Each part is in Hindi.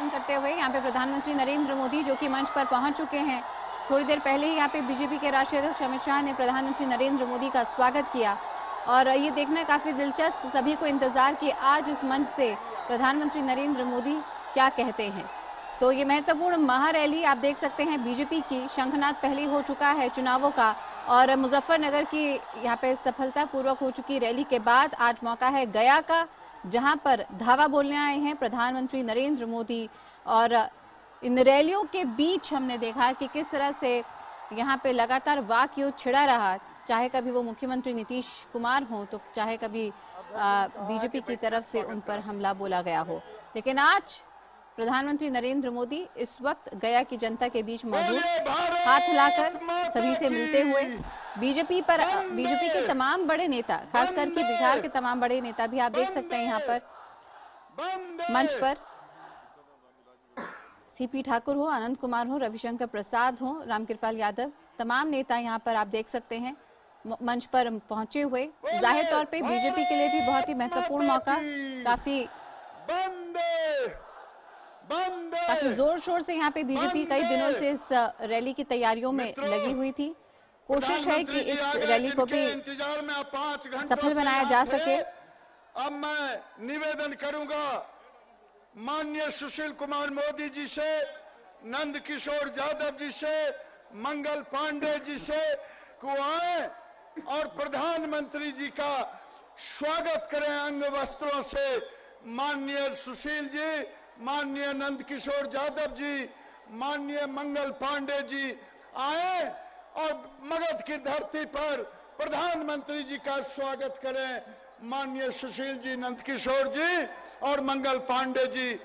करते हुए यहाँ पे प्रधानमंत्री नरेंद्र मोदी जो कि मंच पर पहुंच चुके हैं। थोड़ी देर पहले ही यहाँ पे बीजेपी के राष्ट्रीय अध्यक्ष अमित शाह ने प्रधानमंत्री नरेंद्र मोदी का स्वागत किया और ये देखना काफी दिलचस्प, सभी को इंतजार कि आज इस मंच से प्रधानमंत्री नरेंद्र मोदी क्या कहते हैं। तो ये महत्वपूर्ण महारैली आप देख सकते हैं बीजेपी की, शंखनाद पहले हो चुका है चुनावों का और मुजफ्फरनगर की यहाँ पे सफलतापूर्वक हो चुकी रैली के बाद आज मौका है गया का, जहां पर धावा बोलने आए हैं प्रधानमंत्री नरेंद्र मोदी। और इन रैलियों के बीच हमने देखा कि किस तरह से यहाँ पे लगातार वाक युद्ध छिड़ा रहा, चाहे कभी वो मुख्यमंत्री नीतीश कुमार हों तो चाहे कभी बीजेपी की तरफ से उन पर हमला बोला गया हो। लेकिन आज प्रधानमंत्री नरेंद्र मोदी इस वक्त गया की जनता के बीच मौजूद, हाथ हिलाकर सभी से मिलते हुए बीजेपी के तमाम बड़े नेता, खास करके बिहार के तमाम बड़े नेता भी आप देख सकते हैं यहाँ पर मंच पर। सीपी ठाकुर हो, आनंद कुमार हो, रविशंकर प्रसाद हो, रामकृपाल यादव, तमाम नेता यहाँ पर आप देख सकते हैं मंच पर पहुंचे हुए। जाहिर तौर पे बीजेपी के लिए भी बहुत ही महत्वपूर्ण मौका, काफी जोर शोर से यहाँ पे बीजेपी कई दिनों से इस रैली की तैयारियों में लगी हुई थी। कोशिश है कि इस रैली को भी सफल बनाया जा सके। अब मैं निवेदन करूंगा माननीय सुशील कुमार मोदी जी से, नंद किशोर यादव जी से, मंगल पांडे जी से को आए और प्रधानमंत्री जी का स्वागत करें अंग वस्त्रों से। माननीय सुशील जी, माननीय नंद किशोर यादव जी, माननीय मंगल पांडे जी आए और मगध की धरती पर प्रधानमंत्री जी का स्वागत करें। माननीय सुशील जी, नंद किशोर जी और मंगल पांडे जी।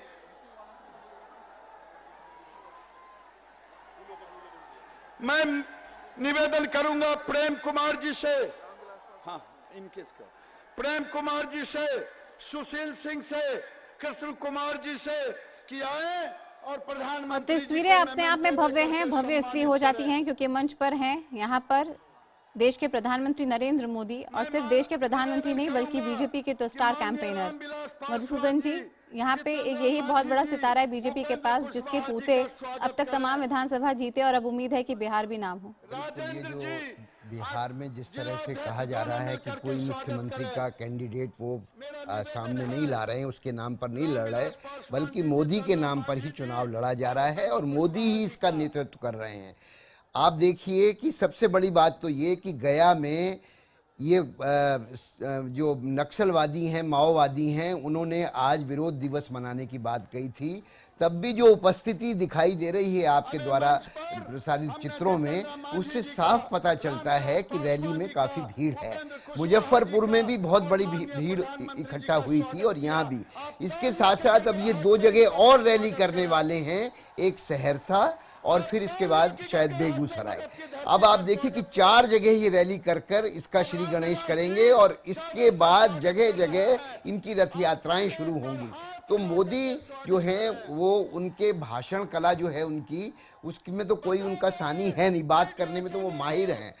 मैं निवेदन करूंगा प्रेम कुमार जी से, हाँ प्रेम कुमार जी से, सुशील सिंह से, कृष्ण कुमार जी से कि आए और प्रधानमंत्री। तस्वीरें अपने आप में भव्य हैं, भव्य इसलिए हो जाती हैं क्योंकि मंच पर हैं यहाँ पर देश के प्रधानमंत्री नरेंद्र मोदी, और सिर्फ देश के प्रधानमंत्री नहीं बल्कि बीजेपी के तो स्टार कैंपेनर मधुसूदन जी। यहाँ पे यही बहुत बड़ा सितारा है बीजेपी के पास, जिसके पूते अब तक तमाम विधानसभा जीते और अब उम्मीद है कि बिहार भी नाम हो। ये जो बिहार में जिस तरह से कहा जा रहा है कि कोई मुख्यमंत्री का कैंडिडेट वो सामने नहीं ला रहे हैं, उसके नाम पर नहीं लड़ रहे, बल्कि मोदी के नाम पर ही चुनाव लड़ा जा रहा है और मोदी ही इसका नेतृत्व कर रहे हैं। आप देखिए कि सबसे बड़ी बात तो ये कि गया में ये जो नक्सलवादी हैं, माओवादी हैं, उन्होंने आज विरोध दिवस मनाने की बात कही थी। तब भी जो उपस्थिति दिखाई दे रही है आपके द्वारा प्रसारित चित्रों में, उससे साफ पता चलता है कि रैली में काफ़ी भीड़ है। मुजफ्फरपुर में भी बहुत बड़ी भीड़ इकट्ठा हुई थी और यहाँ भी। इसके साथ साथ अब ये दो जगह और रैली करने वाले हैं, एक सहरसा और फिर इसके बाद शायद बेगूसराय। अब आप देखिए कि 4 जगह ये रैली कर इसका श्री गणेश करेंगे और इसके बाद जगह जगह इनकी रथ यात्राएं शुरू होंगी। तो मोदी जो हैं वो उनके भाषण कला जो है उनकी, उसमें तो कोई उनका सानी है नहीं, बात करने में तो वो माहिर हैं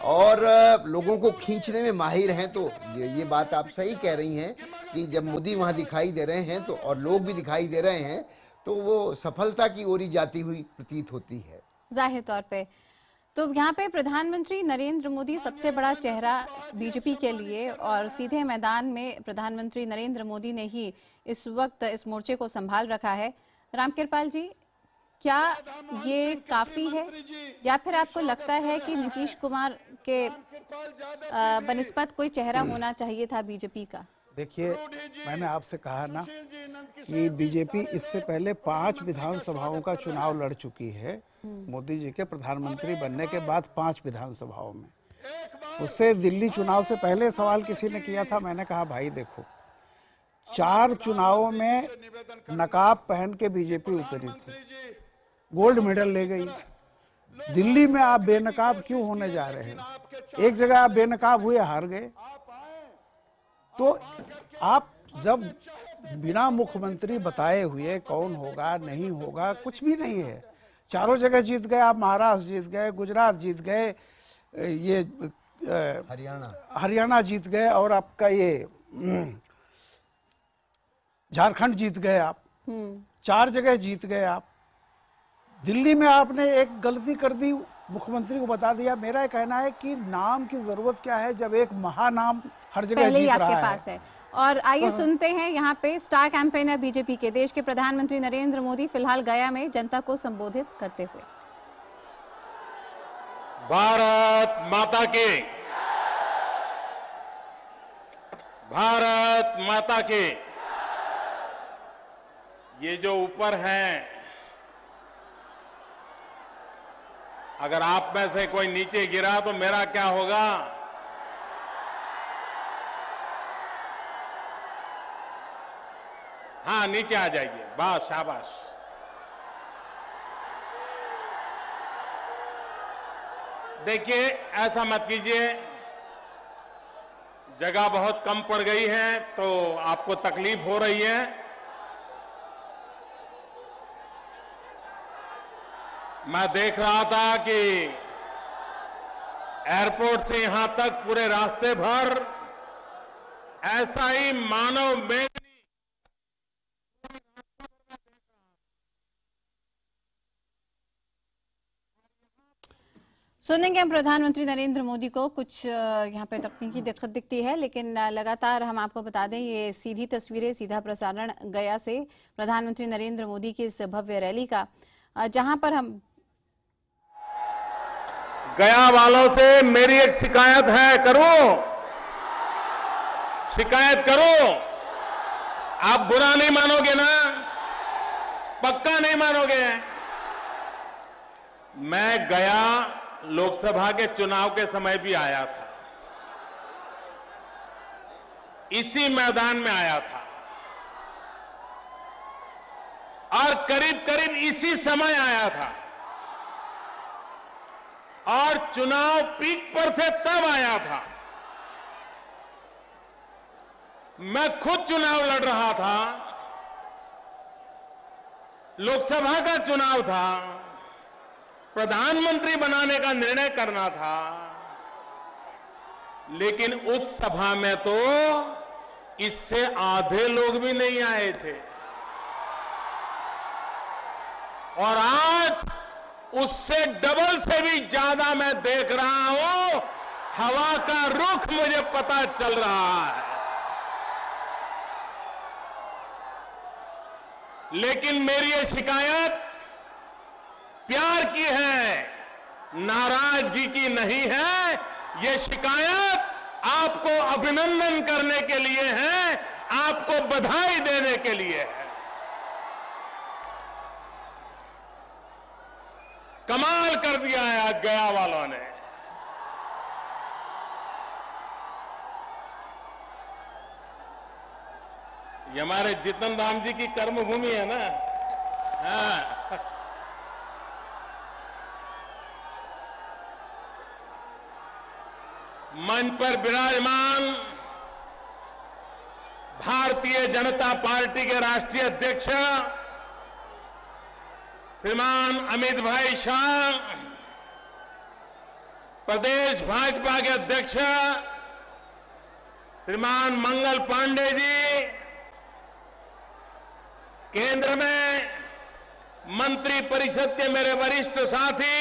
और लोगों को खींचने में माहिर हैं। तो ये बात आप सही कह रही हैं कि जब मोदी वहाँ दिखाई दे रहे हैं तो और लोग भी दिखाई दे रहे हैं तो वो सफलता की ओर जाती हुई प्रतीत होती है जाहिर तौर पे। तो यहाँ पे प्रधानमंत्री नरेंद्र मोदी सबसे बड़ा चेहरा बीजेपी के लिए, और सीधे मैदान में प्रधानमंत्री नरेंद्र मोदी ने ही इस वक्त इस मोर्चे को संभाल रखा है। रामकृपाल जी, क्या ये काफी है या फिर आपको लगता है कि नीतीश कुमार के बनिस्बत कोई चेहरा होना चाहिए था बीजेपी का? देखिए, मैंने आपसे कहा ना कि बीजेपी इससे पहले 5 विधानसभाओं का चुनाव लड़ चुकी है मोदी जी के प्रधानमंत्री बनने के बाद 5 विधानसभाओं में। उससे दिल्ली चुनाव से पहले सवाल किसी ने किया था, मैंने कहा भाई देखो 4 चुनावों में नकाब पहन के बीजेपी उतरी थी, गोल्ड मेडल ले गई। दिल्ली में आप बेनकाब क्यों होने जा रहे हैं? एक जगह आप बेनकाब हुए, हार गए। तो आप जब बिना मुख्यमंत्री बताए हुए कौन होगा नहीं होगा कुछ भी नहीं है, चारों जगह जीत गए आप। महाराष्ट्र जीत गए, गुजरात जीत गए, ये हरियाणा जीत गए और आपका ये झारखंड जीत गए आप। 4 जगह जीत गए आप। दिल्ली में आपने एक गलती कर दी, मुख्यमंत्री को बता दिया। मेरा कहना है कि नाम की जरूरत क्या है जब एक महानाम हर जगह पहले ही जीत आपके रहा पास है। और आइए सुनते हैं यहाँ पे स्टार कैंपेनर बीजेपी के देश के प्रधानमंत्री नरेंद्र मोदी फिलहाल गया में जनता को संबोधित करते हुए। भारत माता की, भारत माता की। ये जो ऊपर हैं, अगर आप में से कोई नीचे गिरा तो मेरा क्या होगा? हाँ, नीचे आ जाइए, बस, शाबाश। देखिए, ऐसा मत कीजिए, जगह बहुत कम पड़ गई है तो आपको तकलीफ हो रही है। मैं देख रहा था कि एयरपोर्ट से यहां तक पूरे रास्ते भर ऐसा ही मानव मेघ सुनेंगे हम प्रधानमंत्री नरेंद्र मोदी को। कुछ यहाँ पे तकनीकी दिक्कत दिखती है, लेकिन लगातार हम आपको बता दें ये सीधी तस्वीरें, सीधा प्रसारण गया से प्रधानमंत्री नरेंद्र मोदी की इस भव्य रैली का, जहां पर हम गया वालों से मेरी एक शिकायत है, करूं? शिकायत करूं? आप बुरा नहीं मानोगे ना? पक्का नहीं मानोगे? मैं गया लोकसभा के चुनाव के समय भी आया था, इसी मैदान में आया था, और करीब करीब इसी समय आया था, और चुनाव पीक पर थे तब आया था। मैं खुद चुनाव लड़ रहा था, लोकसभा का चुनाव था, प्रधानमंत्री बनाने का निर्णय करना था, लेकिन उस सभा में तो इससे आधे लोग भी नहीं आए थे, और आज उससे डबल से भी ज्यादा मैं देख रहा हूं। हवा का रुख मुझे पता चल रहा है, लेकिन मेरी ये शिकायत प्यार की है, नाराजगी की नहीं है। ये शिकायत आपको अभिनंदन करने के लिए है, आपको बधाई देने के लिए है। कमाल कर दिया है आज गया वालों ने। ये हमारे जितन राम जी की कर्मभूमि है ना। हाँ। मंच पर विराजमान भारतीय जनता पार्टी के राष्ट्रीय अध्यक्ष श्रीमान अमित भाई शाह, प्रदेश भाजपा के अध्यक्ष श्रीमान मंगल पांडे जी, केंद्र में मंत्री परिषद के मेरे वरिष्ठ साथी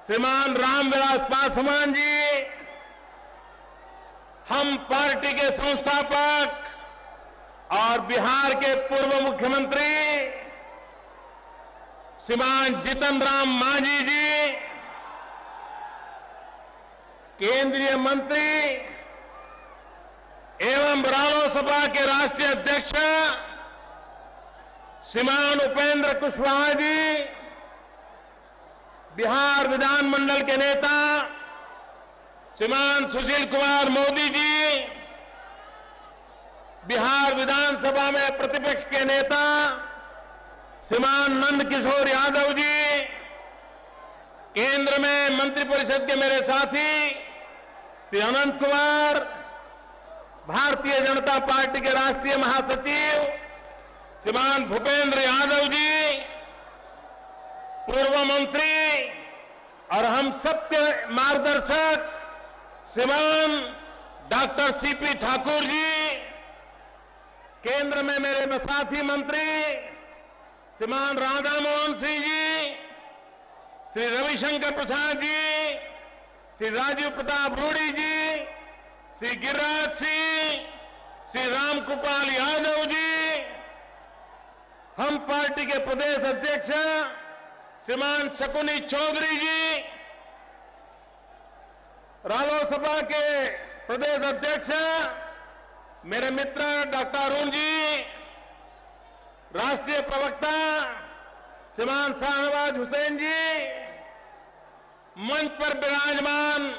श्रीमान रामविलास पासवान जी, हम पार्टी के संस्थापक और बिहार के पूर्व मुख्यमंत्री श्रीमान जीतन राम मांझी जी, केंद्रीय मंत्री एवं रालोसपा के राष्ट्रीय अध्यक्ष श्रीमान उपेंद्र कुशवाहा जी, बिहार विधानमंडल के नेता श्रीमान सुशील कुमार मोदी जी, बिहार विधानसभा में प्रतिपक्ष के नेता श्रीमान नंद किशोर यादव जी, केंद्र में मंत्रिपरिषद के मेरे साथी श्री अनंत कुमार, भारतीय जनता पार्टी के राष्ट्रीय महासचिव श्रीमान भूपेंद्र यादव जी, पूर्व मंत्री और हम सबके मार्गदर्शक श्रीमान डॉक्टर सीपी ठाकुर जी, केंद्र में मेरे साथी मंत्री श्रीमान राधा मोहन सिंह जी, श्री रविशंकर प्रसाद जी, श्री राजीव प्रताप रूडी जी, श्री गिरिराज सिंह, श्री रामकृपाल यादव जी, हम पार्टी के प्रदेश अध्यक्ष श्रीमान शकुनी चौधरी जी, रालोसपा के प्रदेश अध्यक्ष मेरे मित्र डॉक्टर अरुण जी, राष्ट्रीय प्रवक्ता श्रीमान शाहनवाज हुसैन जी, मंच पर विराजमान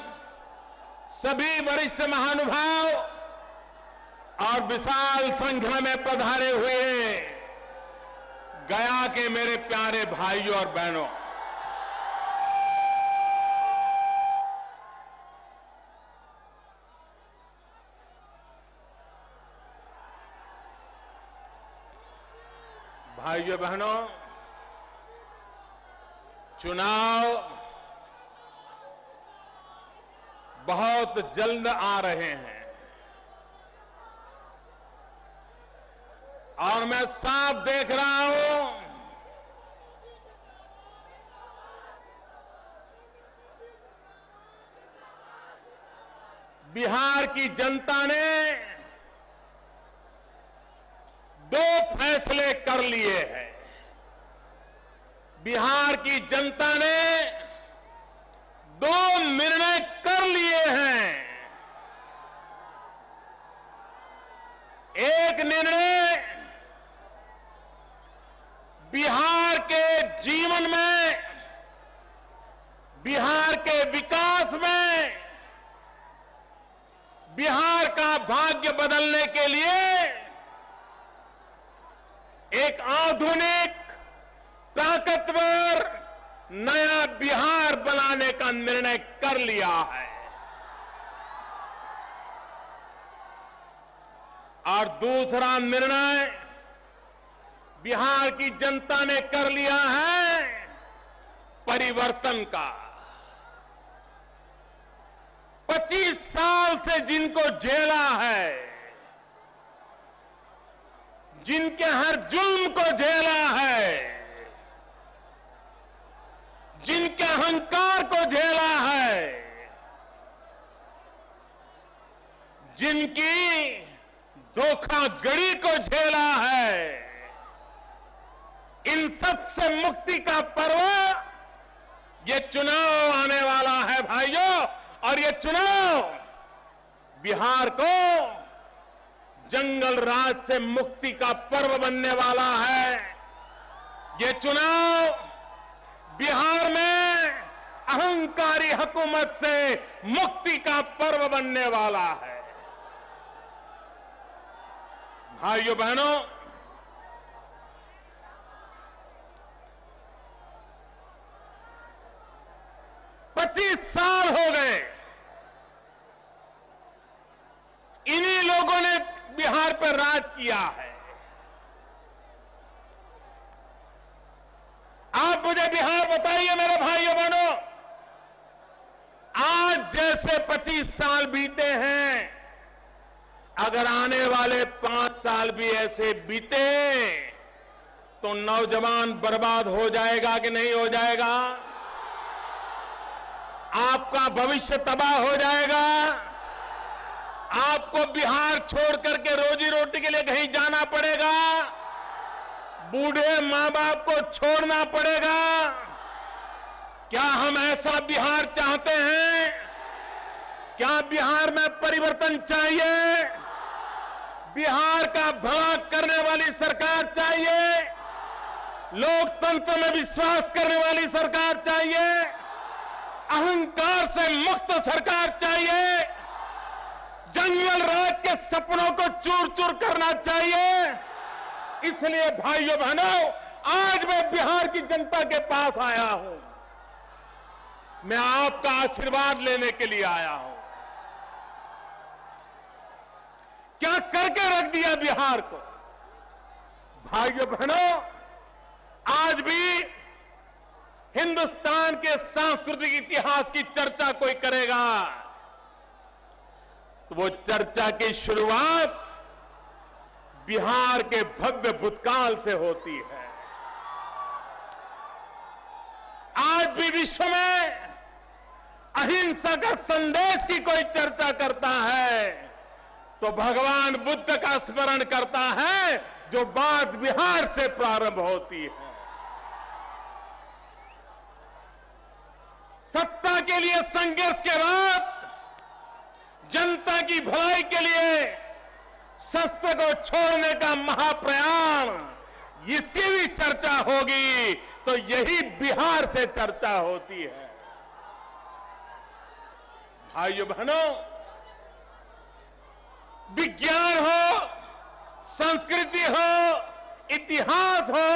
सभी वरिष्ठ महानुभाव और विशाल संख्या में पधारे हुए गया के मेरे प्यारे भाइयों और बहनों, भाइयों बहनों, चुनाव बहुत जल्द आ रहे हैं और मैं साफ देख रहा हूं बिहार की जनता ने दो फैसले कर लिए हैं। बिहार की जनता ने दो निर्णय कर लिए हैं। एक निर्णय बिहार के जीवन में, बिहार के विकास में, बिहार का भाग्य बदलने के लिए एक आधुनिक, ताकतवर नया बिहार बनाने का निर्णय कर लिया है और दूसरा निर्णय बिहार की जनता ने कर लिया है परिवर्तन का। 25 साल से जिनको झेला है, जिनके हर जुल्म को झेला है, जिनके अहंकार को झेला है, जिनकी धोखाधड़ी को झेला है, इन सब से मुक्ति का पर्व ये चुनाव आने वाला है भाइयों। और ये चुनाव बिहार को जंगल राज से मुक्ति का पर्व बनने वाला है। ये चुनाव बिहार में अहंकारी हुकूमत से मुक्ति का पर्व बनने वाला है। भाइयों बहनों, पच्चीस साल हो गए इन्हीं लोगों ने बिहार पर राज किया है। आप मुझे बिहार बताइए मेरे भाइयों बहनों, आज जैसे 25 साल बीते हैं, अगर आने वाले 5 साल भी ऐसे बीते तो नौजवान बर्बाद हो जाएगा कि नहीं हो जाएगा? आपका भविष्य तबाह हो जाएगा। आपको बिहार छोड़ करके रोजी रोटी के लिए कहीं जाना पड़ेगा। बूढ़े मां बाप को छोड़ना पड़ेगा। क्या हम ऐसा बिहार चाहते हैं? क्या बिहार में परिवर्तन चाहिए? बिहार का भला करने वाली सरकार चाहिए? लोकतंत्र में विश्वास करने वाली सरकार चाहिए? अहंकार से मुक्त सरकार चाहिए? जंगल राज के सपनों को चूर चूर करना चाहिए? इसलिए भाइयों बहनों, आज मैं बिहार की जनता के पास आया हूं। मैं आपका आशीर्वाद लेने के लिए आया हूं। क्या करके रख दिया बिहार को? भाइयों बहनों, आज भी हिंदुस्तान के सांस्कृतिक इतिहास की चर्चा कोई करेगा तो वो चर्चा की शुरुआत बिहार के भव्य भूतकाल से होती है। आज भी विश्व में अहिंसा का संदेश की कोई चर्चा करता है तो भगवान बुद्ध का स्मरण करता है, जो बात बिहार से प्रारंभ होती है। सत्ता के लिए संघर्ष के बाद जनता की भलाई के लिए शस्त्र को छोड़ने का महाप्रयाण, इसकी भी चर्चा होगी तो यही बिहार से चर्चा होती है। भाइयों बहनों, विज्ञान हो, संस्कृति हो, इतिहास हो,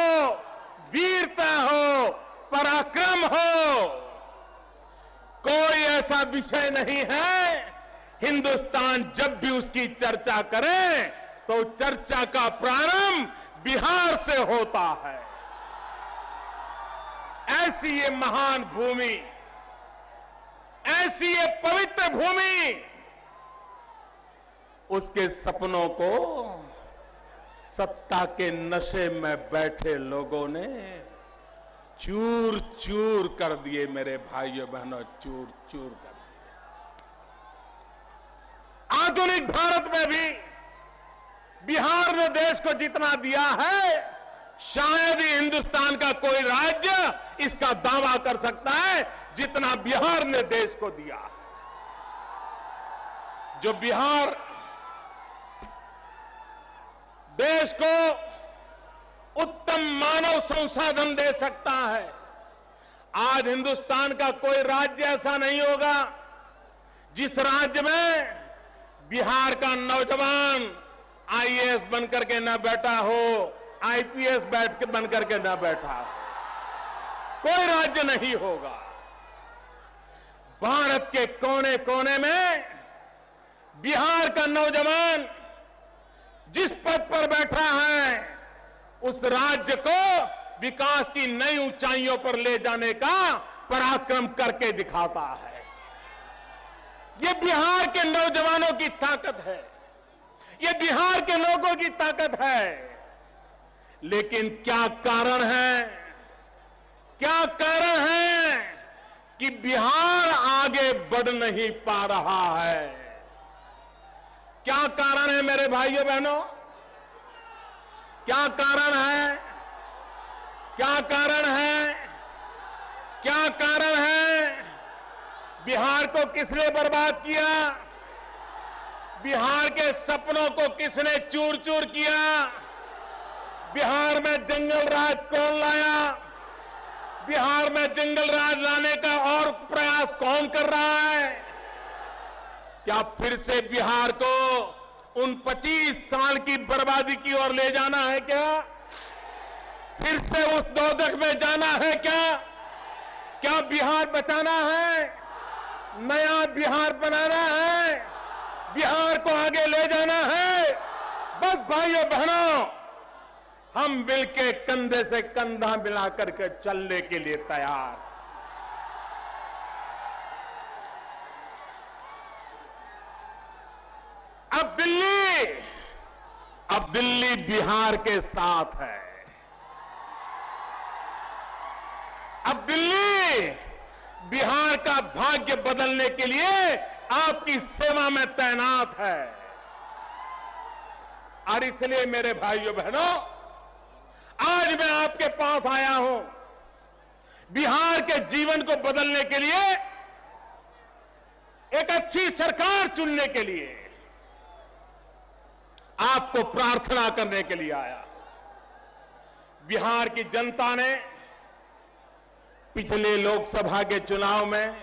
वीरता हो, पराक्रम हो, कोई ऐसा विषय नहीं है हिंदुस्तान जब भी उसकी चर्चा करे तो चर्चा का प्रारंभ बिहार से होता है। ऐसी ये महान भूमि, ऐसी ये पवित्र भूमि, उसके सपनों को सत्ता के नशे में बैठे लोगों ने चूर चूर कर दिए। मेरे भाइयों बहनों, चूर चूर कर दिए। आधुनिक भारत में भी बिहार ने देश को जितना दिया है, शायद ही हिंदुस्तान का कोई राज्य इसका दावा कर सकता है जितना बिहार ने देश को दिया। जो बिहार देश को उत्तम मानव संसाधन दे सकता है, आज हिंदुस्तान का कोई राज्य ऐसा नहीं होगा जिस राज्य में बिहार का नौजवान आईएएस बनकर के न बैठा हो, आईपीएस बनकर के न बैठा हो। कोई राज्य नहीं होगा। भारत के कोने कोने में बिहार का नौजवान जिस पद पर बैठा है, उस राज्य को विकास की नई ऊंचाइयों पर ले जाने का पराक्रम करके दिखाता है। ये बिहार के नौजवानों की ताकत है, ये बिहार के लोगों की ताकत है। लेकिन क्या कारण है, क्या कारण है कि बिहार आगे बढ़ नहीं पा रहा है? क्या कारण है मेरे भाइयों बहनों? क्या कारण है? क्या कारण है? क्या कारण है? बिहार को किसने बर्बाद किया? बिहार के सपनों को किसने चूर चूर किया? बिहार में जंगल राज कौन लाया? बिहार में जंगल राज लाने का और प्रयास कौन कर रहा है? क्या फिर से बिहार को उन 25 साल की बर्बादी की ओर ले जाना है क्या? फिर से उस दोजख में जाना है क्या? क्या बिहार बचाना है? नया बिहार बनाना है? बिहार को आगे ले जाना है? बस भाइयों बहनों, हम मिलके कंधे से कंधा मिलाकर के चलने के लिए तैयार। अब दिल्ली बिहार के साथ है। अब दिल्ली बिहार का भाग्य बदलने के लिए आपकी सेवा में तैनात है। और इसलिए मेरे भाइयों बहनों, आज मैं आपके पास आया हूं बिहार के जीवन को बदलने के लिए, एक अच्छी सरकार चुनने के लिए, आपको प्रार्थना करने के लिए आया। बिहार की जनता ने पिछले लोकसभा के चुनाव में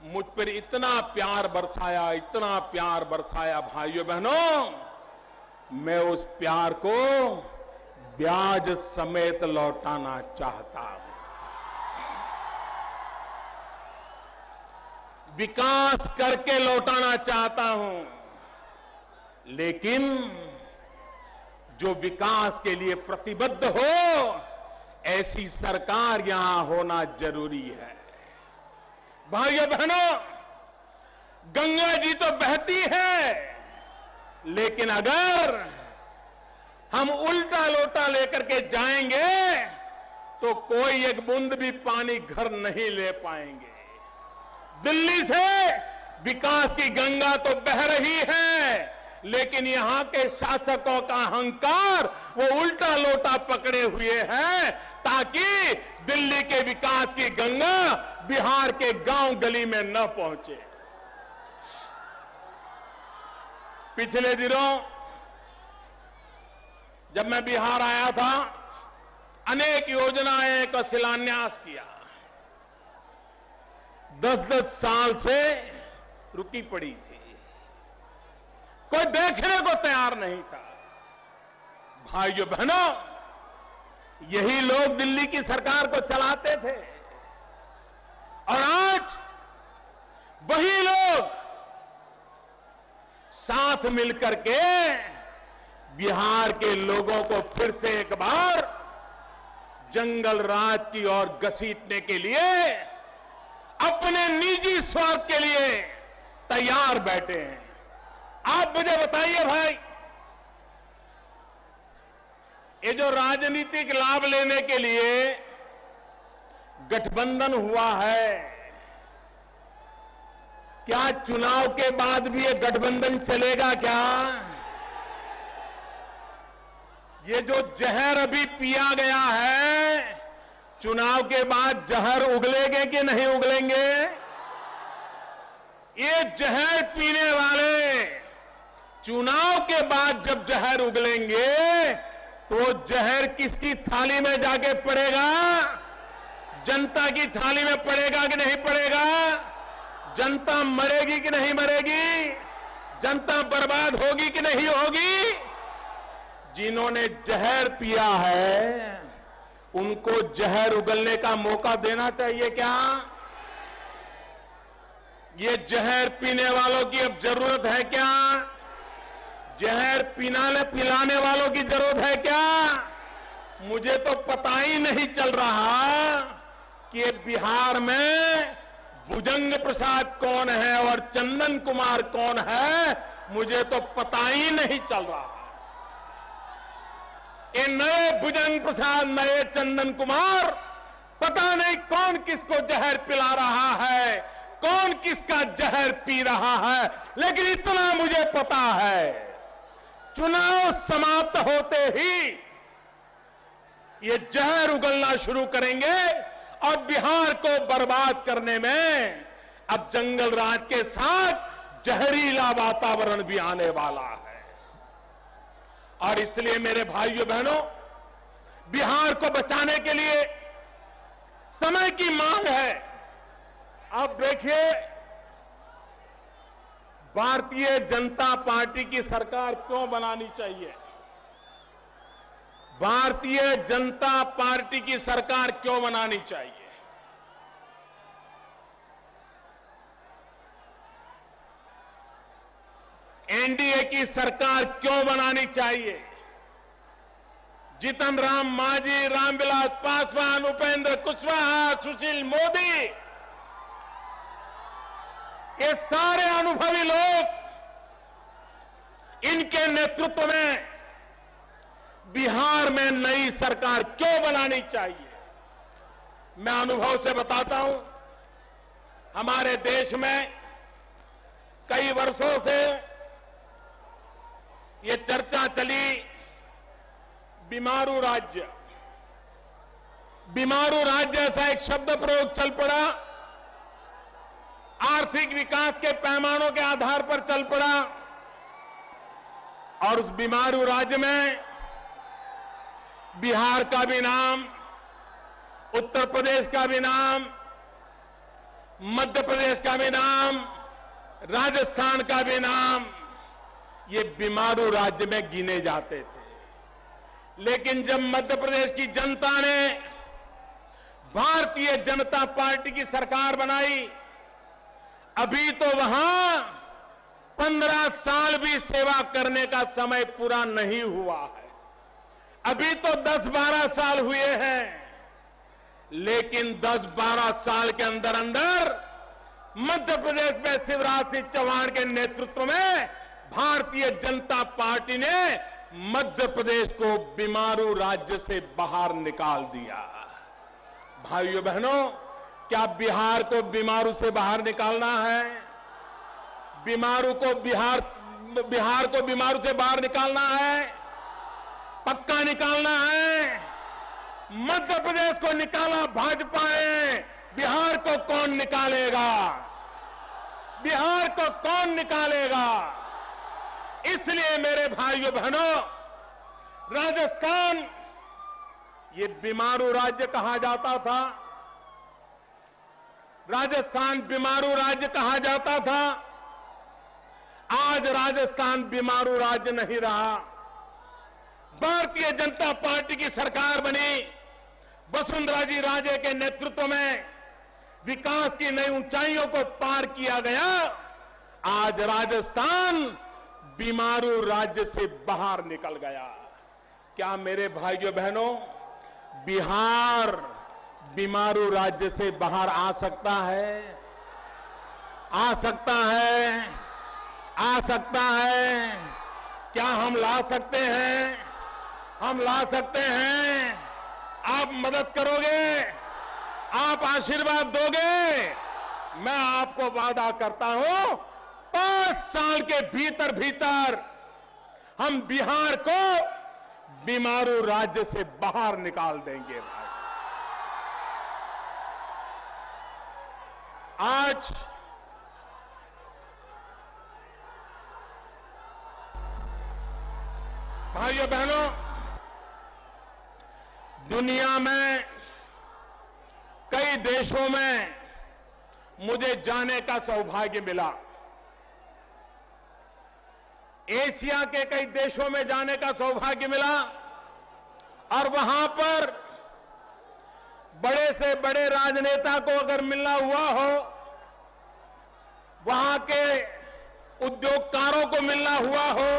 मुझ पर इतना प्यार बरसाया, इतना प्यार बरसाया भाइयों बहनों, मैं उस प्यार को ब्याज समेत लौटाना चाहता हूं। विकास करके लौटाना चाहता हूं, लेकिन जो विकास के लिए प्रतिबद्ध हो, ऐसी सरकार यहां होना जरूरी है। भाइयों बहनों, गंगा जी तो बहती है, लेकिन अगर हम उल्टा लोटा लेकर के जाएंगे तो कोई एक बूंद भी पानी घर नहीं ले पाएंगे। दिल्ली से विकास की गंगा तो बह रही है, लेकिन यहां के शासकों का अहंकार वो उल्टा लोटा पकड़े हुए हैं ताकि दिल्ली के विकास की गंगा बिहार के गांव गली में न पहुंचे। पिछले दिनों जब मैं बिहार आया था, अनेक योजनाएं का शिलान्यास किया। 10-10 साल से रुकी पड़ी थी, कोई देखने को तैयार नहीं था। भाइयों बहनों, यही लोग दिल्ली की सरकार को चलाते थे और आज वही लोग साथ मिलकर के बिहार के लोगों को फिर से एक बार जंगल राज की ओर घसीटने के लिए, अपने निजी स्वार्थ के लिए तैयार बैठे हैं। आप मुझे बताइए भाई, ये जो राजनीतिक लाभ लेने के लिए गठबंधन हुआ है, क्या चुनाव के बाद भी ये गठबंधन चलेगा क्या? ये जो जहर अभी पिया गया है, चुनाव के बाद जहर उगलेंगे कि नहीं उगलेंगे? ये जहर पीने वाले चुनाव के बाद जब जहर उगलेंगे तो जहर किसकी थाली में जाके पड़ेगा? जनता की थाली में पड़ेगा कि नहीं पड़ेगा? जनता मरेगी कि नहीं मरेगी? जनता बर्बाद होगी कि नहीं होगी? जिन्होंने जहर पिया है उनको जहर उगलने का मौका देना चाहिए क्या? ये जहर पीने वालों की अब जरूरत है क्या? जहर पिलाने वालों की जरूरत है क्या? मुझे तो पता ही नहीं चल रहा कि बिहार में भुजंग प्रसाद कौन है और चंदन कुमार कौन है, मुझे तो पता ही नहीं चल रहा। ये नए भुजंग प्रसाद, नए चंदन कुमार, पता नहीं कौन किसको जहर पिला रहा है, कौन किसका जहर पी रहा है, लेकिन इतना मुझे पता है, चुनाव समाप्त होते ही ये जहर उगलना शुरू करेंगे और बिहार को बर्बाद करने में अब जंगल राज के साथ जहरीला वातावरण भी आने वाला है। और इसलिए मेरे भाइयों बहनों, बिहार को बचाने के लिए समय की मांग है। अब देखिए, भारतीय जनता पार्टी की सरकार क्यों बनानी चाहिए? भारतीय जनता पार्टी की सरकार क्यों बनानी चाहिए? एनडीए की सरकार क्यों बनानी चाहिए? जीतन राम मांझी, रामविलास पासवान, उपेंद्र कुशवाहा, सुशील मोदी, ये सारे अनुभवी लोग, इनके नेतृत्व में बिहार में नई सरकार क्यों बनानी चाहिए? मैं अनुभव से बताता हूं, हमारे देश में कई वर्षों से ये चर्चा चली, बीमारू राज्य। बीमारू राज्य ऐसा एक शब्द प्रयोग चल पड़ा, आर्थिक विकास के पैमानों के आधार पर चल पड़ा, और उस बीमारू राज्य में बिहार का भी नाम, उत्तर प्रदेश का भी नाम, मध्य प्रदेश का भी नाम, राजस्थान का भी नाम, ये बीमारू राज्य में गिने जाते थे। लेकिन जब मध्य प्रदेश की जनता ने भारतीय जनता पार्टी की सरकार बनाई, अभी तो वहां 15 साल भी सेवा करने का समय पूरा नहीं हुआ है, अभी तो 10-12 साल हुए हैं। लेकिन 10-12 साल के अंदर अंदर मध्य प्रदेश में शिवराज सिंह चौहान के नेतृत्व में भारतीय जनता पार्टी ने मध्य प्रदेश को बीमारू राज्य से बाहर निकाल दिया। भाइयों बहनों, क्या बिहार को बीमारू से बाहर निकालना है? बिहार को बीमारू से बाहर निकालना है, पक्का निकालना है। मध्य प्रदेश को निकाला भाजपा ने, बिहार को कौन निकालेगा? बिहार को कौन निकालेगा? इसलिए मेरे भाइयों बहनों, राजस्थान ये बीमारू राज्य कहा जाता था, राजस्थान बीमारू राज्य कहा जाता था। आज राजस्थान बीमारू राज्य नहीं रहा। भारतीय जनता पार्टी की सरकार बनी, वसुंधरा जी राजे के नेतृत्व में विकास की नई ऊंचाइयों को पार किया गया। आज राजस्थान बीमारू राज्य से बाहर निकल गया। क्या मेरे भाइयों बहनों, बिहार बीमारू राज्य से बाहर आ सकता है? आ सकता है? आ सकता है? क्या हम ला सकते हैं? हम ला सकते हैं। आप मदद करोगे? आप आशीर्वाद दोगे? मैं आपको वादा करता हूं, 5 साल के भीतर भीतर हम बिहार को बीमारू राज्य से बाहर निकाल देंगे। भाई, आज भाइयों बहनों, दुनिया में कई देशों में मुझे जाने का सौभाग्य मिला। एशिया के कई देशों में जाने का सौभाग्य मिला और वहां पर बड़े से बड़े राजनेता को अगर मिलना हुआ हो, वहां के उद्योगकारों को मिलना हुआ हो,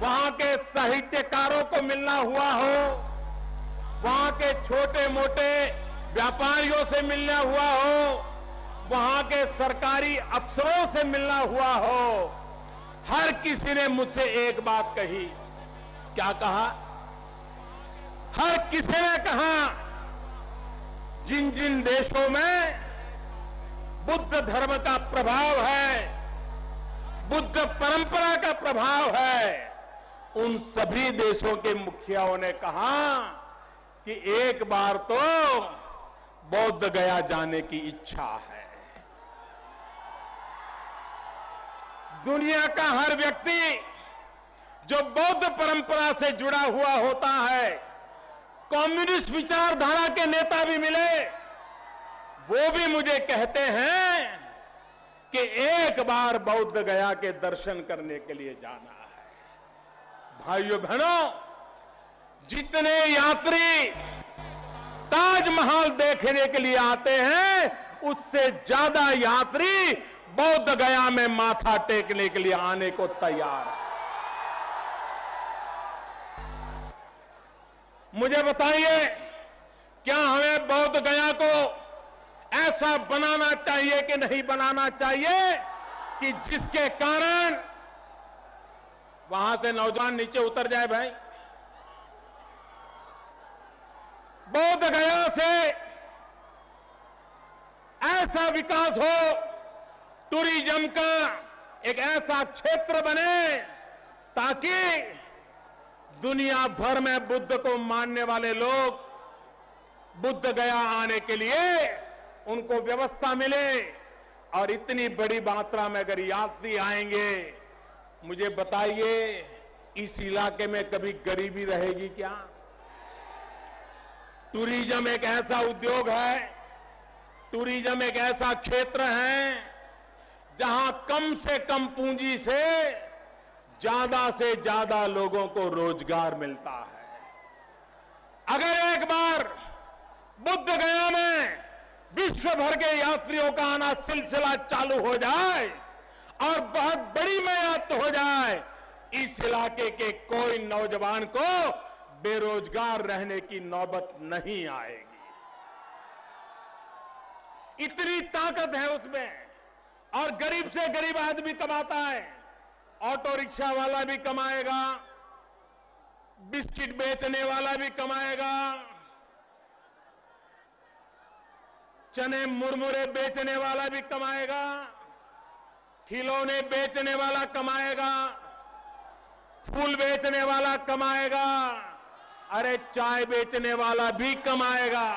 वहां के साहित्यकारों को मिलना हुआ हो, वहां के छोटे मोटे व्यापारियों से मिलना हुआ हो, वहां के सरकारी अफसरों से मिलना हुआ हो, हर किसी ने मुझसे एक बात कही। क्या कहा? हर किसी ने कहा, जिन जिन देशों में बुद्ध धर्म का प्रभाव है, बुद्ध परंपरा का प्रभाव है, उन सभी देशों के मुखियाओं ने कहा कि एक बार तो बौद्ध गया जाने की इच्छा है। दुनिया का हर व्यक्ति जो बौद्ध परंपरा से जुड़ा हुआ होता है, कम्युनिस्ट विचारधारा के नेता भी मिले, वो भी मुझे कहते हैं कि एक बार बौद्ध गया के दर्शन करने के लिए जाना है। भाइयों बहनों, जितने यात्री ताजमहल देखने के लिए आते हैं, उससे ज्यादा यात्री बौद्ध गया में माथा टेकने के लिए आने को तैयार है। मुझे बताइए, क्या हमें बौद्ध गया को ऐसा बनाना चाहिए कि नहीं बनाना चाहिए कि जिसके कारण वहां से नौजवान नीचे उतर जाए? भाई, बौद्ध गया से ऐसा विकास हो, टूरिज्म का एक ऐसा क्षेत्र बने ताकि दुनिया भर में बुद्ध को मानने वाले लोग बुद्ध गया आने के लिए उनको व्यवस्था मिले। और इतनी बड़ी मात्रा में अगर यात्री आएंगे, मुझे बताइए, इस इलाके में कभी गरीबी रहेगी क्या? टूरिज्म एक ऐसा उद्योग है, टूरिज्म एक ऐसा क्षेत्र है जहां कम से कम पूंजी से ज्यादा लोगों को रोजगार मिलता है। अगर एक बार बुद्ध गया में विश्व भर के यात्रियों का आना सिलसिला चालू हो जाए और बहुत बड़ी मैयात हो जाए, इस इलाके के कोई नौजवान को बेरोजगार रहने की नौबत नहीं आएगी। इतनी ताकत है उसमें, और गरीब से गरीब आदमी कमाता है। ऑटो रिक्शा वाला भी कमाएगा, बिस्किट बेचने वाला भी कमाएगा, चने मुरमुरे बेचने वाला भी कमाएगा, खिलौने बेचने वाला कमाएगा, फूल बेचने वाला कमाएगा, अरे चाय बेचने वाला भी कमाएगा।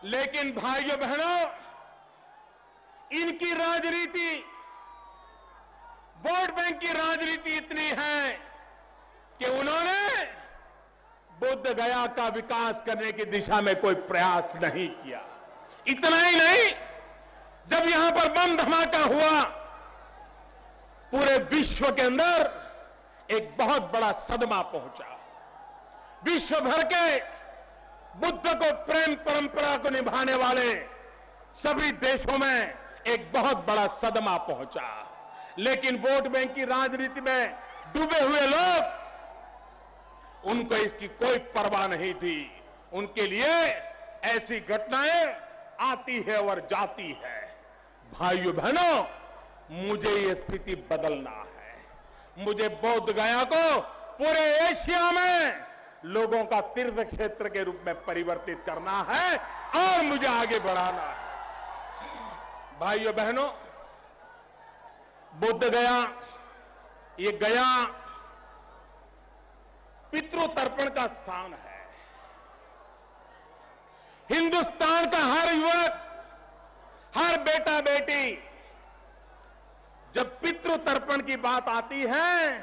लेकिन भाइयों बहनों, इनकी राजनीति, वोट बैंक की राजनीति इतनी है कि उन्होंने बुद्ध गया का विकास करने की दिशा में कोई प्रयास नहीं किया। इतना ही नहीं, जब यहां पर बम धमाका हुआ, पूरे विश्व के अंदर एक बहुत बड़ा सदमा पहुंचा। विश्व भर के बुद्ध को प्रेम परंपरा को निभाने वाले सभी देशों में एक बहुत बड़ा सदमा पहुंचा। लेकिन वोट बैंक की राजनीति में डूबे हुए लोग, उनको इसकी कोई परवाह नहीं थी। उनके लिए ऐसी घटनाएं आती है और जाती है। भाइयों बहनों, मुझे ये स्थिति बदलना है। मुझे बोध गया को पूरे एशिया में लोगों का तीर्थ क्षेत्र के रूप में परिवर्तित करना है और मुझे आगे बढ़ाना है। भाइयों बहनों, बोध गया, ये गया पितृ तर्पण का स्थान है। हिंदुस्तान का हर युवक, हर बेटा बेटी, जब पितृ तर्पण की बात आती है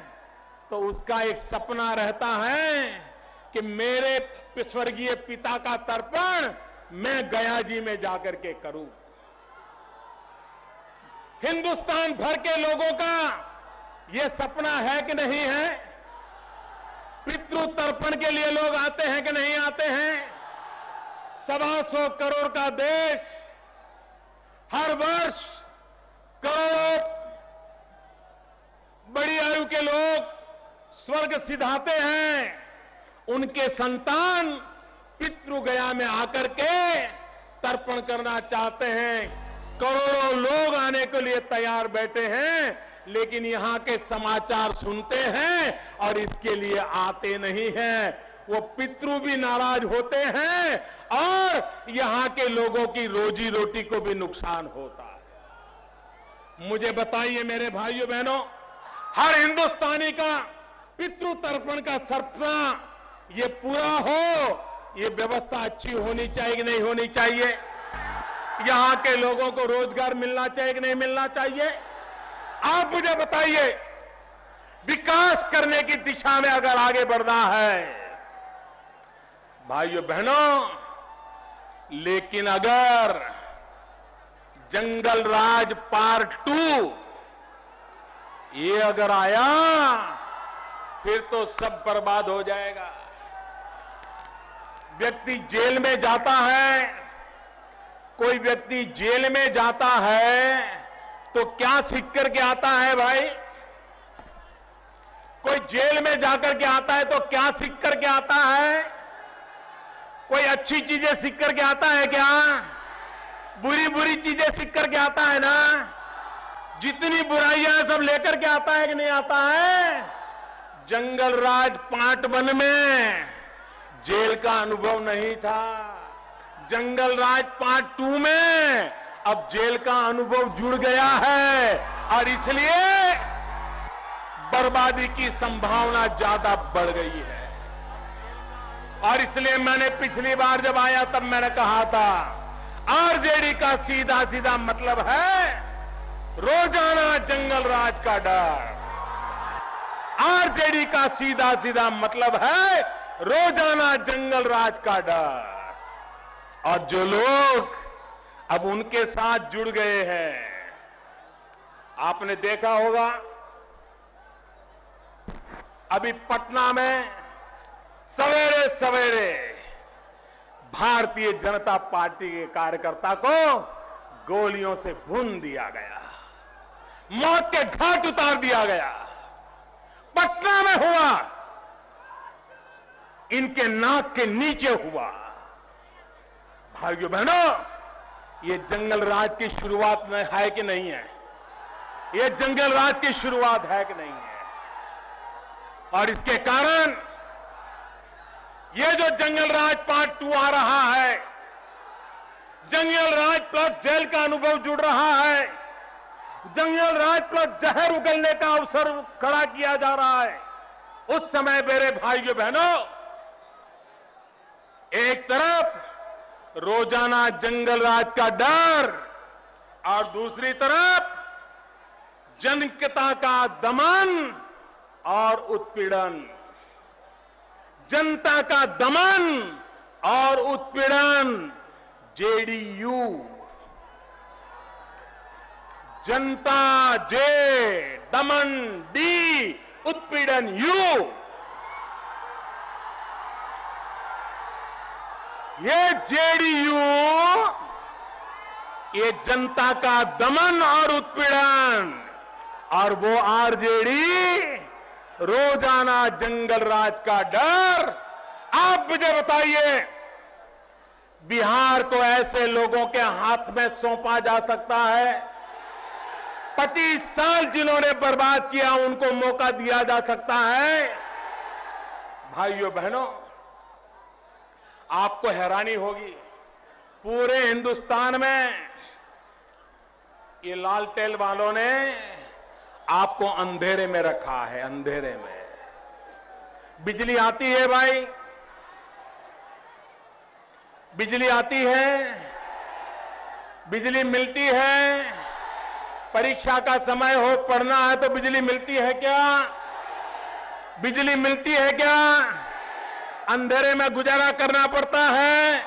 तो उसका एक सपना रहता है कि मेरे स्वर्गीय पिता का तर्पण मैं गया जी में जाकर के करूं। हिंदुस्तान भर के लोगों का यह सपना है कि नहीं है? पितृ तर्पण के लिए लोग आते हैं कि नहीं आते हैं? 125 करोड़ का देश, हर वर्ष करोड़ों बड़ी आयु के लोग स्वर्ग सिधाते हैं। उनके संतान पितृ गया में आकर के तर्पण करना चाहते हैं। करोड़ों लोग आने के लिए तैयार बैठे हैं, लेकिन यहां के समाचार सुनते हैं और इसके लिए आते नहीं हैं। वो पितृ भी नाराज होते हैं और यहां के लोगों की रोजी रोटी को भी नुकसान होता है। मुझे बताइए मेरे भाइयों बहनों, हर हिंदुस्तानी का पितृ तर्पण का सपना ये पूरा हो, ये व्यवस्था अच्छी होनी चाहिए कि नहीं होनी चाहिए? यहां के लोगों को रोजगार मिलना चाहिए कि नहीं मिलना चाहिए? आप मुझे बताइए, विकास करने की दिशा में अगर आगे बढ़ना है भाइयों बहनों, लेकिन अगर जंगल राज पार्ट 2 ये अगर आया, फिर तो सब बर्बाद हो जाएगा। व्यक्ति जेल में जाता है, कोई व्यक्ति जेल में जाता है तो क्या सीख करके आता है भाई? कोई जेल में जाकर के आता है तो क्या सीख करके आता है? कोई अच्छी चीजें सीख करके आता है क्या? बुरी बुरी चीजें सीख करके आता है ना? जितनी बुराइयां सब लेकर के आता है कि नहीं आता है? जंगल राज पार्ट 1 में जेल का अनुभव नहीं था। जंगल राज पार्ट 2 में अब जेल का अनुभव जुड़ गया है और इसलिए बर्बादी की संभावना ज्यादा बढ़ गई है। और इसलिए मैंने पिछली बार जब आया तब मैंने कहा था, आरजेडी का सीधा सीधा मतलब है रोजाना जंगल राज का डर। आरजेडी का सीधा सीधा मतलब है रोजाना जंगल राज का डर। और जो लोग अब उनके साथ जुड़ गए हैं, आपने देखा होगा अभी पटना में सवेरे सवेरे भारतीय जनता पार्टी के कार्यकर्ता को गोलियों से भून दिया गया, मौत के घाट उतार दिया गया। पटना में हुआ, इनके नाक के नीचे हुआ। भाइयों बहनों, ये जंगल राज की शुरुआत में है कि नहीं है? ये जंगल राज की शुरुआत है कि नहीं है? और इसके कारण ये जो जंगल राज पार्ट 2 आ रहा है, जंगल राज प्लस जेल का अनुभव जुड़ रहा है, जंगल राज प्लस जहर उगलने का अवसर खड़ा किया जा रहा है। उस समय मेरे भाइयों बहनों, एक तरफ रोजाना जंगल राज का डर और दूसरी तरफ जनता का दमन और उत्पीड़न। जनता का दमन और उत्पीड़न, जेडीयू, जनता जे, दमन डी, उत्पीड़न यू। ये जेडीयू, ये जनता का दमन और उत्पीड़न, और वो आरजेडी रोजाना जंगल राज का डर। आप मुझे बताइए, बिहार को ऐसे लोगों के हाथ में सौंपा जा सकता है? 25 साल जिन्होंने बर्बाद किया, उनको मौका दिया जा सकता है? भाइयों बहनों, आपको हैरानी होगी, पूरे हिंदुस्तान में ये लालटेन वालों ने आपको अंधेरे में रखा है। अंधेरे में बिजली आती है भाई, बिजली आती है, बिजली मिलती है। परीक्षा का समय हो, पढ़ना है तो बिजली मिलती है क्या? बिजली मिलती है क्या? अंधेरे में गुजारा करना पड़ता है।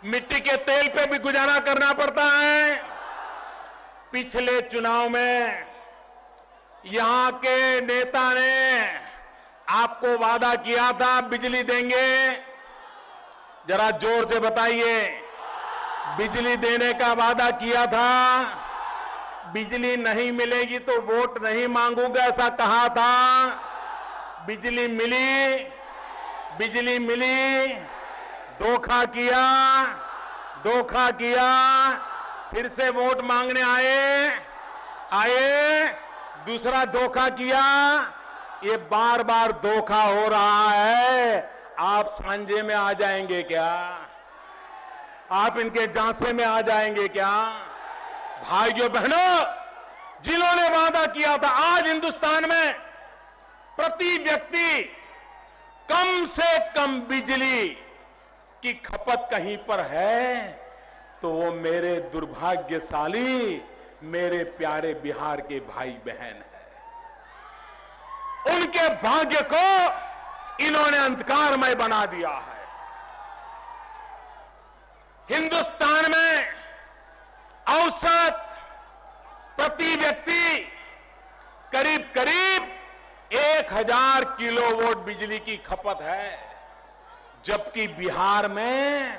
मिट्टी के तेल पे भी गुजारा करना पड़ता है। पिछले चुनाव में यहां के नेता ने आपको वादा किया था बिजली देंगे। जरा जोर से बताइए, बिजली देने का वादा किया था। बिजली नहीं मिलेगी तो वोट नहीं मांगूंगा, ऐसा कहा था। बिजली मिली, बिजली मिली, धोखा किया, धोखा किया, फिर से वोट मांगने आए, दूसरा धोखा किया। ये बार बार धोखा हो रहा है। आप सांझे में आ जाएंगे क्या? आप इनके झांसे में आ जाएंगे क्या? भाइयों बहनों, जिन्होंने वादा किया था, आज हिंदुस्तान में प्रति व्यक्ति कम से कम बिजली की खपत कहीं पर है तो वो मेरे दुर्भाग्यशाली, मेरे प्यारे बिहार के भाई बहन हैं। उनके भाग्य को इन्होंने अंधकारमय बना दिया है। हिंदुस्तान में औसत प्रति व्यक्ति करीब करीब 1000 किलोवाट बिजली की खपत है, जबकि बिहार में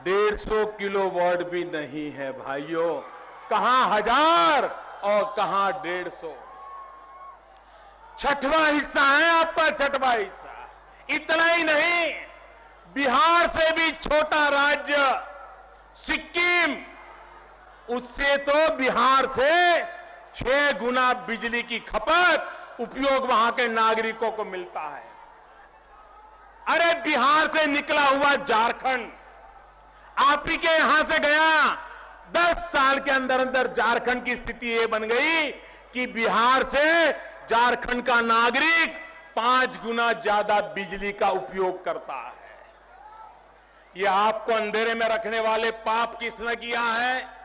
150 किलोवाट भी नहीं है। भाइयों, कहां 1000 और कहां 150? छठवां हिस्सा है आपका, छठवां हिस्सा। इतना ही नहीं, बिहार से भी छोटा राज्य सिक्किम, उससे तो बिहार से 6 गुना बिजली की खपत उपयोग वहां के नागरिकों को मिलता है। अरे बिहार से निकला हुआ झारखंड आप ही के यहां से गया, 10 साल के अंदर अंदर झारखंड की स्थिति ये बन गई कि बिहार से झारखंड का नागरिक 5 गुना ज्यादा बिजली का उपयोग करता है। ये आपको अंधेरे में रखने वाले पाप किसने किया है?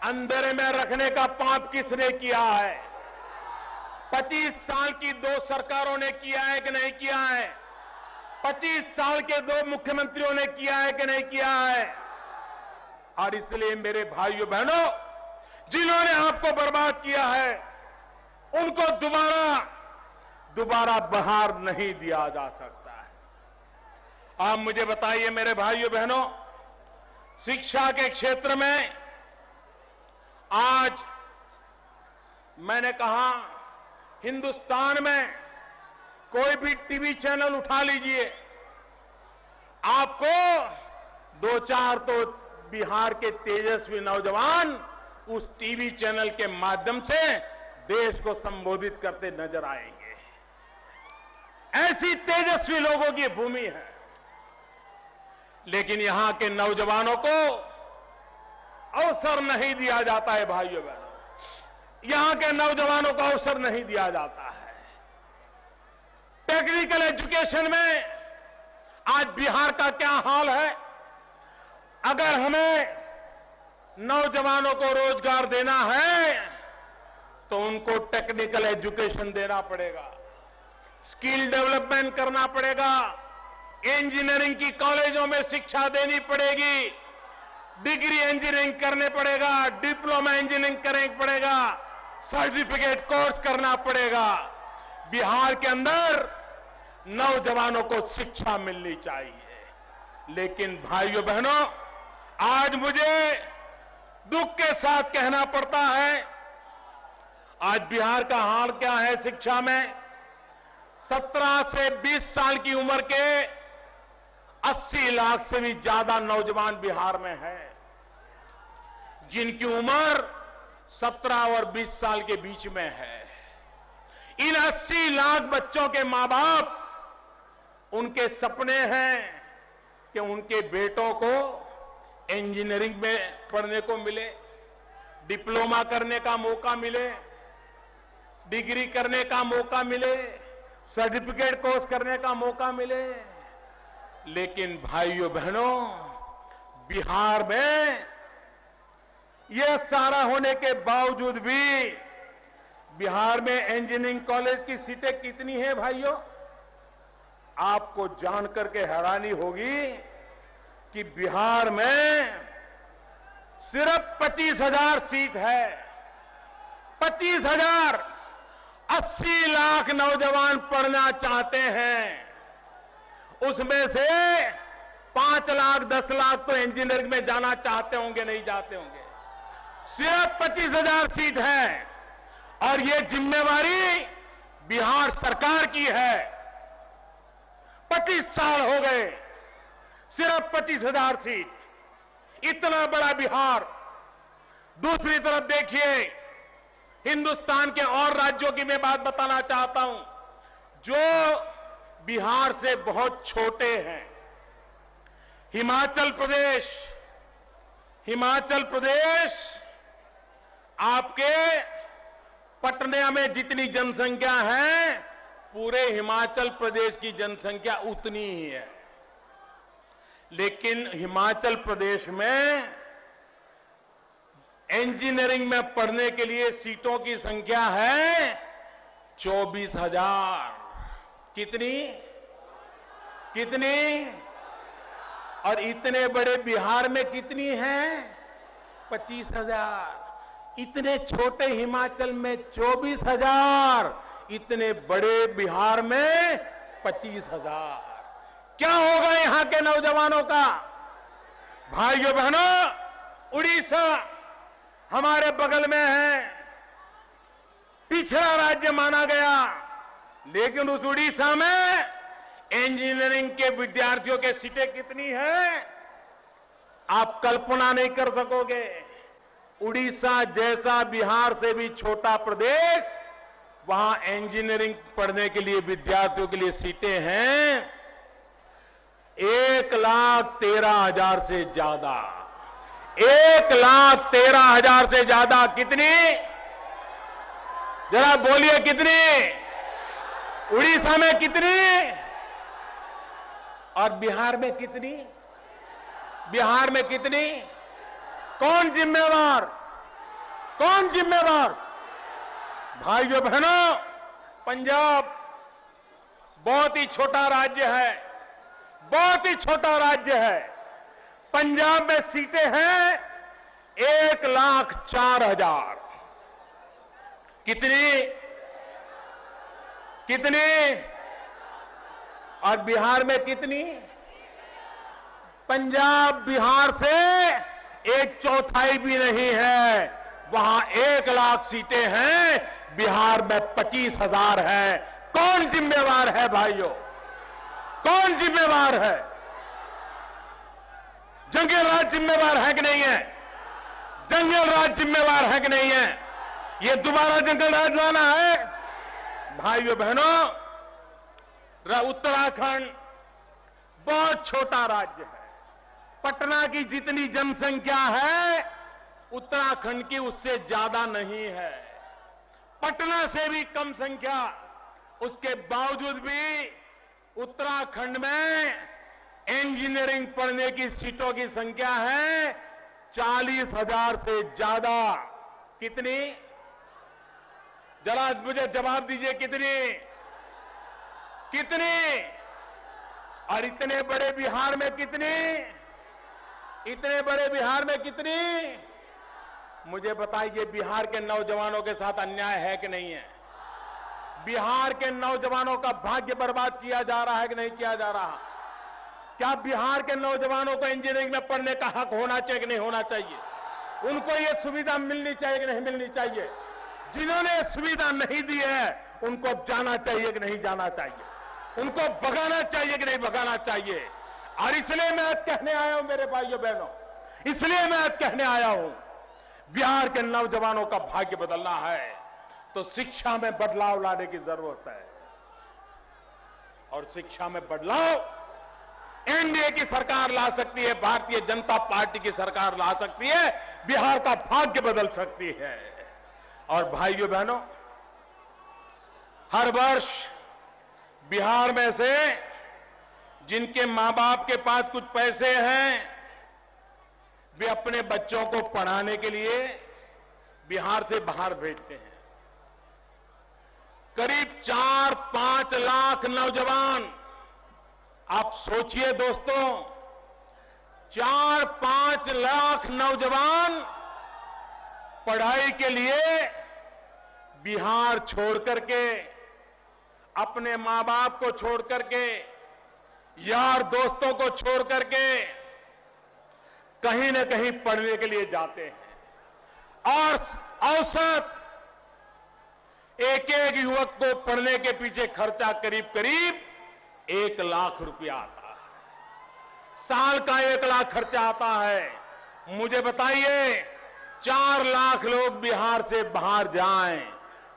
अंधेरे में रखने का पाप किसने किया है? 25 साल की 2 सरकारों ने किया है कि नहीं किया है? 25 साल के 2 मुख्यमंत्रियों ने किया है कि नहीं किया है? और इसलिए मेरे भाइयों बहनों, जिन्होंने आपको बर्बाद किया है, उनको दोबारा बहार नहीं दिया जा सकता है। आप मुझे बताइए मेरे भाइयों बहनों, शिक्षा के क्षेत्र में आज मैंने कहा, हिंदुस्तान में कोई भी टीवी चैनल उठा लीजिए, आपको दो चार तो बिहार के तेजस्वी नौजवान उस टीवी चैनल के माध्यम से देश को संबोधित करते नजर आएंगे। ऐसी तेजस्वी लोगों की भूमि है। लेकिन यहां के नौजवानों को अवसर नहीं दिया जाता है। भाइयों बहनों, यहां के नौजवानों को अवसर नहीं दिया जाता है। टेक्निकल एजुकेशन में आज बिहार का क्या हाल है? अगर हमें नौजवानों को रोजगार देना है तो उनको टेक्निकल एजुकेशन देना पड़ेगा, स्किल डेवलपमेंट करना पड़ेगा, इंजीनियरिंग की कॉलेजों में शिक्षा देनी पड़ेगी, डिग्री इंजीनियरिंग करने पड़ेगा, डिप्लोमा इंजीनियरिंग करने पड़ेगा, सर्टिफिकेट कोर्स करना पड़ेगा। बिहार के अंदर नौजवानों को शिक्षा मिलनी चाहिए। लेकिन भाइयों बहनों, आज मुझे दुख के साथ कहना पड़ता है, आज बिहार का हाल क्या है शिक्षा में? 17 से 20 साल की उम्र के 80 लाख से भी ज्यादा नौजवान बिहार में हैं, जिनकी उम्र 17 और 20 साल के बीच में है। इन 80 लाख बच्चों के मां बाप, उनके सपने हैं कि उनके बेटों को इंजीनियरिंग में पढ़ने को मिले, डिप्लोमा करने का मौका मिले, डिग्री करने का मौका मिले, सर्टिफिकेट कोर्स करने का मौका मिले। लेकिन भाइयों बहनों, बिहार में यह सारा होने के बावजूद भी बिहार में इंजीनियरिंग कॉलेज की सीटें कितनी हैं भाइयों? आपको जानकर के हैरानी होगी कि बिहार में सिर्फ 25,000 सीट है। 25,000। 80 लाख नौजवान पढ़ना चाहते हैं, उसमें से 5 लाख 10 लाख तो इंजीनियरिंग में जाना चाहते होंगे, नहीं जाते होंगे। सिर्फ 25,000 सीट है और ये जिम्मेवारी बिहार सरकार की है। 25 साल हो गए, सिर्फ 25,000 सीट, इतना बड़ा बिहार। दूसरी तरफ देखिए, हिंदुस्तान के और राज्यों की मैं बात बताना चाहता हूं जो बिहार से बहुत छोटे हैं। हिमाचल प्रदेश आपके पटना में जितनी जनसंख्या है, पूरे हिमाचल प्रदेश की जनसंख्या उतनी ही है। लेकिन हिमाचल प्रदेश में इंजीनियरिंग में पढ़ने के लिए सीटों की संख्या है 24,000। कितनी? और इतने बड़े बिहार में कितनी है? 25,000। इतने छोटे हिमाचल में 24,000, इतने बड़े बिहार में 25,000। क्या होगा यहां के नौजवानों का? भाइयों बहनों, उड़ीसा हमारे बगल में है, पिछड़ा राज्य माना गया, लेकिन उस उड़ीसा में इंजीनियरिंग के विद्यार्थियों के सीटें कितनी हैं? आप कल्पना नहीं कर सकोगे। उड़ीसा जैसा बिहार से भी छोटा प्रदेश, वहां इंजीनियरिंग पढ़ने के लिए विद्यार्थियों के लिए सीटें हैं 1,13,000 से ज्यादा। 1,13,000 से ज्यादा। कितनी? जरा बोलिए कितनी? उड़ीसा में कितनी और बिहार में कितनी? बिहार में कितनी? कौन जिम्मेवार? कौन जिम्मेवार? भाइयों बहनों, पंजाब बहुत ही छोटा राज्य है, बहुत ही छोटा राज्य है। पंजाब में सीटें हैं 1,04,000। कितनी? कितनी? और बिहार में कितनी? पंजाब बिहार से 1/4 भी नहीं है, वहां 1,00,000 सीटें हैं, बिहार में 25,000 है। कौन जिम्मेवार है भाइयों? कौन जिम्मेवार है? जंगल राज जिम्मेवार है कि नहीं है? जंगल राज जिम्मेवार है कि नहीं है? ये दोबारा जंगल राज लाना है? भाइयों बहनों, उत्तराखंड बहुत छोटा राज्य है। पटना की जितनी जनसंख्या है उत्तराखंड की उससे ज्यादा नहीं है, पटना से भी कम संख्या। उसके बावजूद भी उत्तराखंड में इंजीनियरिंग पढ़ने की सीटों की संख्या है 40,000 से ज्यादा। कितनी? जरा मुझे जवाब दीजिए, कितनी? कितनी? और इतने बड़े बिहार में कितनी? इतने बड़े बिहार में कितनी? मुझे बताइए, बिहार के नौजवानों के साथ अन्याय है कि नहीं है? बिहार के नौजवानों का भाग्य बर्बाद किया जा रहा है कि नहीं किया जा रहा? क्या बिहार के नौजवानों को इंजीनियरिंग में पढ़ने का हक होना चाहिए कि नहीं होना चाहिए? उनको ये सुविधा मिलनी चाहिए कि नहीं मिलनी चाहिए? जिन्होंने सुविधा नहीं दी है उनको जाना चाहिए कि नहीं जाना चाहिए? उनको भगाना चाहिए कि नहीं भगाना चाहिए? और इसलिए मैं आज कहने आया हूं मेरे भाइयों बहनों, इसलिए मैं आज कहने आया हूं, बिहार के नौजवानों का भाग्य बदलना है तो शिक्षा में बदलाव लाने की जरूरत है। और शिक्षा में बदलाव एनडीए की सरकार ला सकती है, भारतीय जनता पार्टी की सरकार ला सकती है, बिहार का भाग्य बदल सकती है। और भाइयों बहनों, हर वर्ष बिहार में से जिनके मां बाप के पास कुछ पैसे हैं वे अपने बच्चों को पढ़ाने के लिए बिहार से बाहर भेजते हैं। करीब 4-5 लाख नौजवान, आप सोचिए दोस्तों, 4-5 लाख नौजवान पढ़ाई के लिए बिहार छोड़ करके, अपने मां बाप को छोड़ करके, यार दोस्तों को छोड़ करके कहीं न कहीं पढ़ने के लिए जाते हैं। और औसत एक एक युवक को पढ़ने के पीछे खर्चा करीब करीब 1 लाख रुपया आता है। साल का 1 लाख खर्चा आता है। मुझे बताइए, 4 लाख लोग बिहार से बाहर जाएं,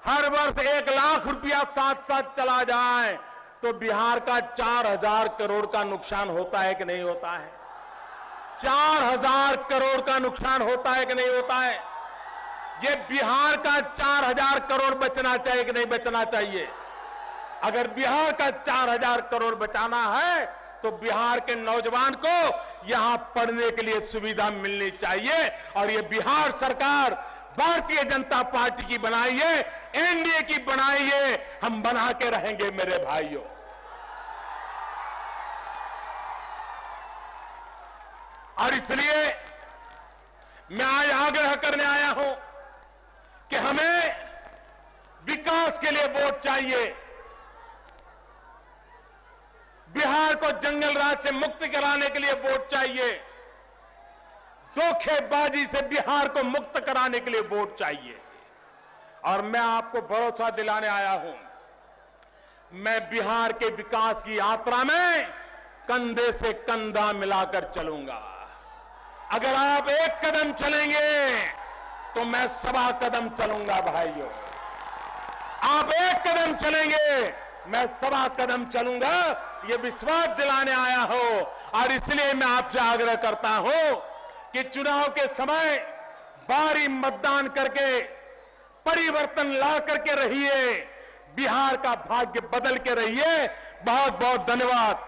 हर वर्ष 1 लाख रुपया साथ साथ चला जाए तो बिहार का 4,000 करोड़ का नुकसान होता है कि नहीं होता है? 4,000 करोड़ का नुकसान होता है कि नहीं होता है? ये बिहार का 4,000 करोड़ बचना चाहिए कि नहीं बचना चाहिए? अगर बिहार का 4,000 करोड़ बचाना है तो बिहार के नौजवान को यहां पढ़ने के लिए सुविधा मिलनी चाहिए। और ये बिहार सरकार भारतीय जनता पार्टी की बनाई है, एनडीए की बनाई है, हम बना के रहेंगे मेरे भाइयों। और इसलिए मैं आज आग्रह करने आया हूं कि हमें विकास के लिए वोट चाहिए। बिहार को जंगल राज से मुक्त कराने के लिए वोट चाहिए। धोखेबाजी से बिहार को मुक्त कराने के लिए वोट चाहिए। और मैं आपको भरोसा दिलाने आया हूं, मैं बिहार के विकास की यात्रा में कंधे से कंधा मिलाकर चलूंगा। अगर आप 1 कदम चलेंगे तो मैं 1.25 कदम चलूंगा भाइयों। आप 1 कदम चलेंगे, मैं 1.25 कदम चलूंगा, ये विश्वास दिलाने आया हो। और इसलिए मैं आपसे आग्रह करता हूं कि चुनाव के समय भारी मतदान करके परिवर्तन ला करके रहिए, बिहार का भाग्य बदल के रहिए। बहुत बहुत धन्यवाद।